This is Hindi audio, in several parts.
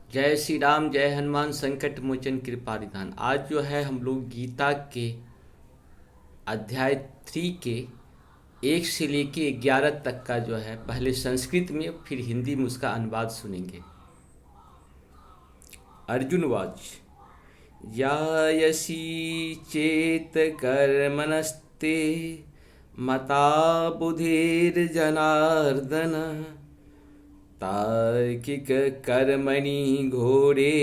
जय श्री राम, जय हनुमान संकट मोचन कृपा निधान। आज जो है हम लोग गीता के अध्याय 3 के 1 से लेके 11 तक का जो है पहले संस्कृत में फिर हिंदी में उसका अनुवाद सुनेंगे। अर्जुनवाच यायसी चेत कर्मणस्ते मता बुधिर्जनार्दन तार्किक कर्मणि घोरे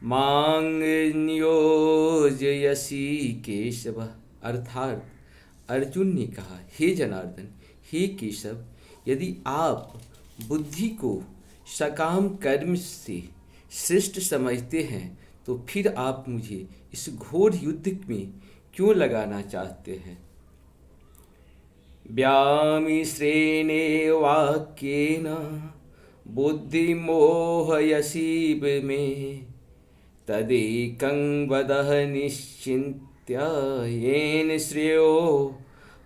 मांग नियोजयसी केशव। अर्थात अर्जुन ने कहा, हे जनार्दन, हे केशव, यदि आप बुद्धि को सकाम कर्म से श्रेष्ठ समझते हैं तो फिर आप मुझे इस घोर युद्ध में क्यों लगाना चाहते हैं। व्यामिश्रेणे वाक्येन बुद्धिमोहयसीव मे तदेकं वदः निश्चिन्त्य येन श्रेयो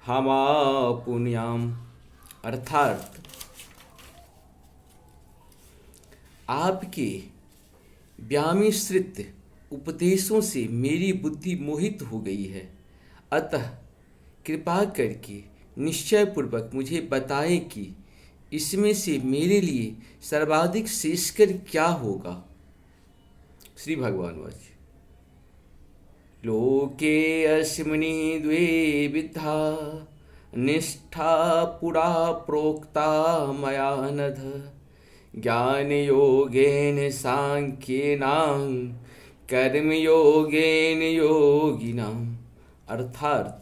हमापुन्याम। अर्थात आपके व्यामिश्रित उपदेशों से मेरी बुद्धि मोहित हो गई है, अतः कृपा करके निश्चयपूर्वक मुझे बताएं कि इसमें से मेरे लिए सर्वाधिक श्रेष्ठकर क्या होगा। श्री भगवान वाच लोके अस्मिनि द्वे विद्धा निष्ठा पुरा प्रोक्ता मया नघ ज्ञान योगेन सांख्येनां कर्म योगेन योगिनाम। अर्थात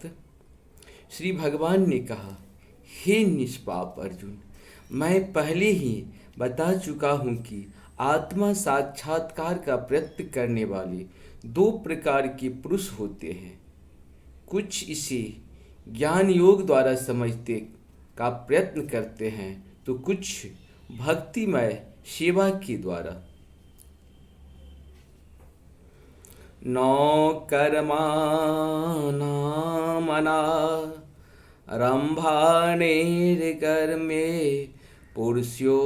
श्री भगवान ने कहा, हे निष्पाप अर्जुन, मैं पहले ही बता चुका हूँ कि आत्मा साक्षात्कार का प्रयत्न करने वाले दो प्रकार के पुरुष होते हैं। कुछ इसे ज्ञान योग द्वारा समझते का प्रयत्न करते हैं तो कुछ भक्तिमय सेवा के द्वारा। नौ कर्माणामना रंभानेर्कर्मे पुरुषो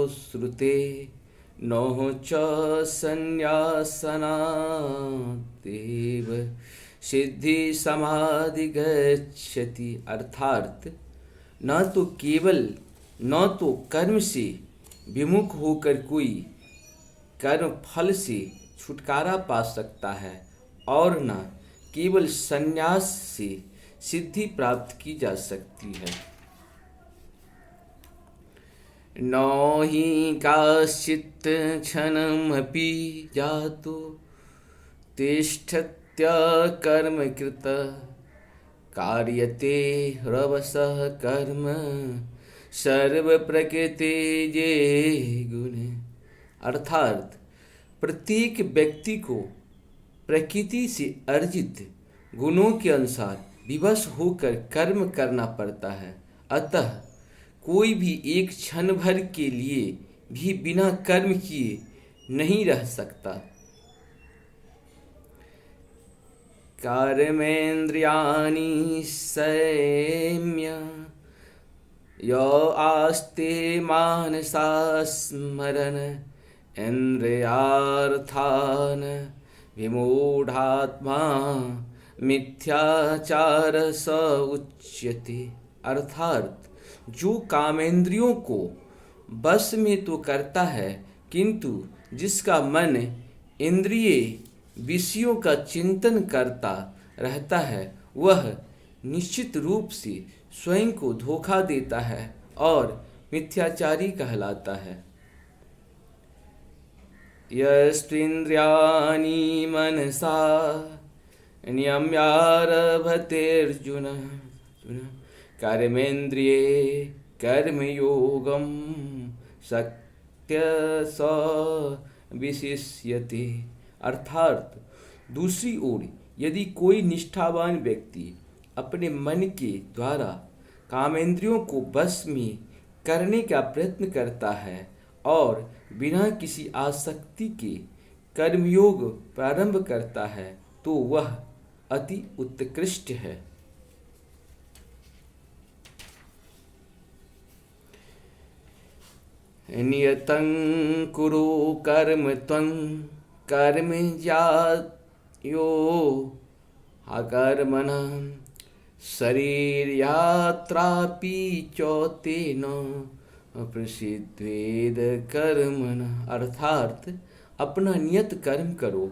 श्रुते नो च संन्यासनादेव सिद्धि समाधि गच्छति। अर्थात न तो कर्म से विमुख होकर कोई कर्म फल से छुटकारा पा सकता है और न केवल संन्यास से सिद्धि प्राप्त की जा सकती है। न हि काश्चित् क्षणमपि जातो तिष्ठत्य कर्म कृत कार्यते ह्रवशः कर्म सर्व प्रकृति जे गुण। अर्थात प्रत्येक व्यक्ति को प्रकृति से अर्जित गुणों के अनुसार विवश होकर कर्म करना पड़ता है, अतः कोई भी एक क्षण भर के लिए भी बिना कर्म किए नहीं रह सकता। कर्मेन्द्रियाणि संयम्य यो आस्ते मानसा स्मरन् इंद्रियार्थान् विमूढ़ात्मा मिथ्याचार स उच्यते। अर्थात जो कामेंद्रियों को बस में तो करता है किंतु जिसका मन इंद्रिय विषयों का चिंतन करता रहता है वह निश्चित रूप से स्वयं को धोखा देता है और मिथ्याचारी कहलाता है। यस्त्विन्द्रियाणि मनसा नियम्यारभतेऽर्जुन कर्मेन्द्रिये कर्मयोगं शक्य स विशिष्यते। अर्थात दूसरी ओर यदि कोई निष्ठावान व्यक्ति अपने मन के द्वारा कामेंद्रियों को बस में करने का प्रयत्न करता है और बिना किसी आसक्ति के कर्मयोग प्रारंभ करता है तो वह अति उत्कृष्ट है। नियतं कुरु कर्म त्वं कर्म ज्यायो अकर्मणः शरीरयात्रापि चौतेन प्रसिद्धेद कर्मणः। अर्थात अपना नियत कर्म करो,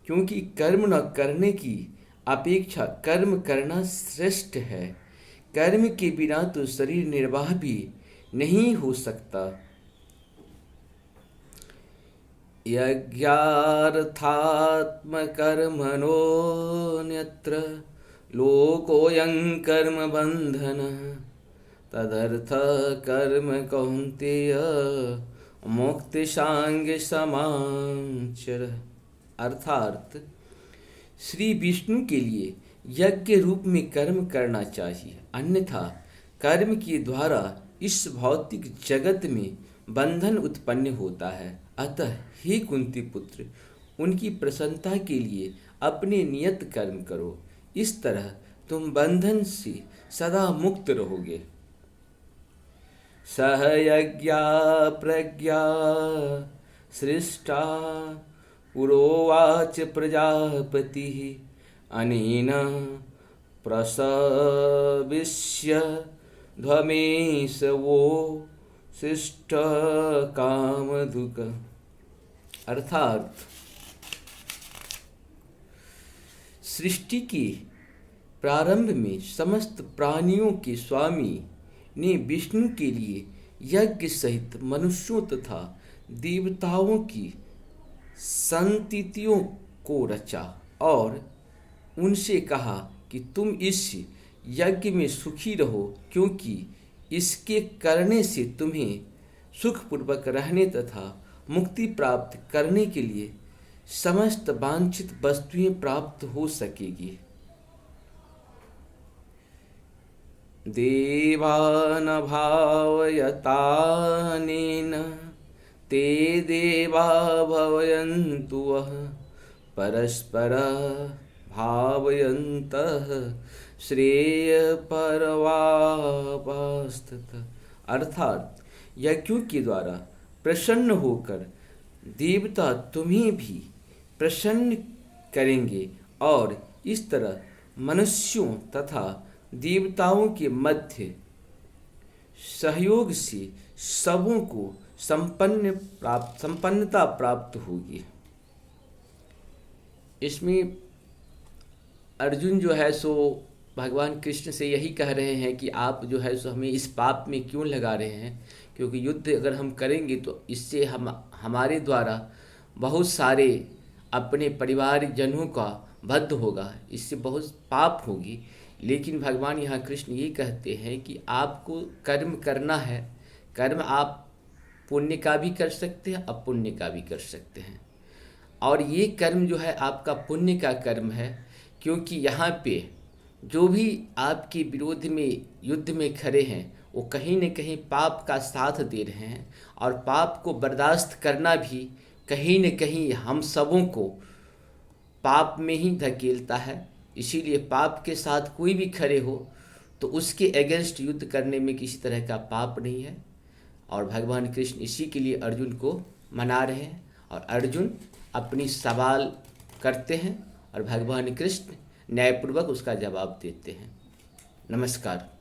क्योंकि कर्म न करने की अपेक्षा कर्म करना श्रेष्ठ है। कर्म के बिना तो शरीर निर्वाह भी नहीं हो सकता। यज्ञार्थात्मकर्मणोऽन्यत्र लोकोऽयं कर्म बन्धनः तदर्थ कर्म कौन्तेय मोक्षांग समाचर। अर्थात श्री विष्णु के लिए यज्ञ रूप में कर्म करना चाहिए, अन्यथा कर्म के द्वारा इस भौतिक जगत में बंधन उत्पन्न होता है। अतः हे कुंती पुत्र, उनकी प्रसन्नता के लिए अपने नियत कर्म करो, इस तरह तुम बंधन से सदा मुक्त रहोगे। सह यज्ञा प्रज्ञा सृष्टा पुरोवाच प्रजापति अनेन प्रसविष्य ध्वमेश वो शिष्ट कामधुक। अर्थात सृष्टि के प्रारंभ में समस्त प्राणियों के स्वामी ने विष्णु के लिए यज्ञ सहित मनुष्यों तथा देवताओं की संततियों को रचा और उनसे कहा कि तुम इस यज्ञ में सुखी रहो, क्योंकि इसके करने से तुम्हें सुखपूर्वक रहने तथा मुक्ति प्राप्त करने के लिए समस्त वांछित वस्तुएं प्राप्त हो सकेगी। देवान भावयतानेन ते देवा भवयन्तु वः परस्पर भावयन्तः श्रेय परवापस्ततः। अर्थात यज्ञों के द्वारा प्रसन्न होकर देवता तुम्हें भी प्रसन्न करेंगे और इस तरह मनुष्यों तथा देवताओं के मध्य सहयोग से सबों को संपन्नता प्राप्त होगी। इसमें अर्जुन जो है सो भगवान कृष्ण से यही कह रहे हैं कि आप जो है सो हमें इस पाप में क्यों लगा रहे हैं, क्योंकि युद्ध अगर हम करेंगे तो इससे हमारे द्वारा बहुत सारे अपने परिवारजनों का वध होगा, इससे बहुत पाप होगी। लेकिन भगवान यहाँ कृष्ण ये कहते हैं कि आपको कर्म करना है। कर्म आप पुण्य का भी कर सकते हैं, अपुण्य का भी कर सकते हैं, और ये कर्म जो है आपका पुण्य का कर्म है, क्योंकि यहाँ पे जो भी आपके विरोध में युद्ध में खड़े हैं वो कहीं न कहीं पाप का साथ दे रहे हैं, और पाप को बर्दाश्त करना भी कहीं न कहीं हम सबों को पाप में ही धकेलता है। इसीलिए पाप के साथ कोई भी खड़े हो तो उसके अगेंस्ट युद्ध करने में किसी तरह का पाप नहीं है, और भगवान कृष्ण इसी के लिए अर्जुन को मना रहे हैं, और अर्जुन अपनी सवाल करते हैं और भगवान कृष्ण न्यायपूर्वक उसका जवाब देते हैं। नमस्कार।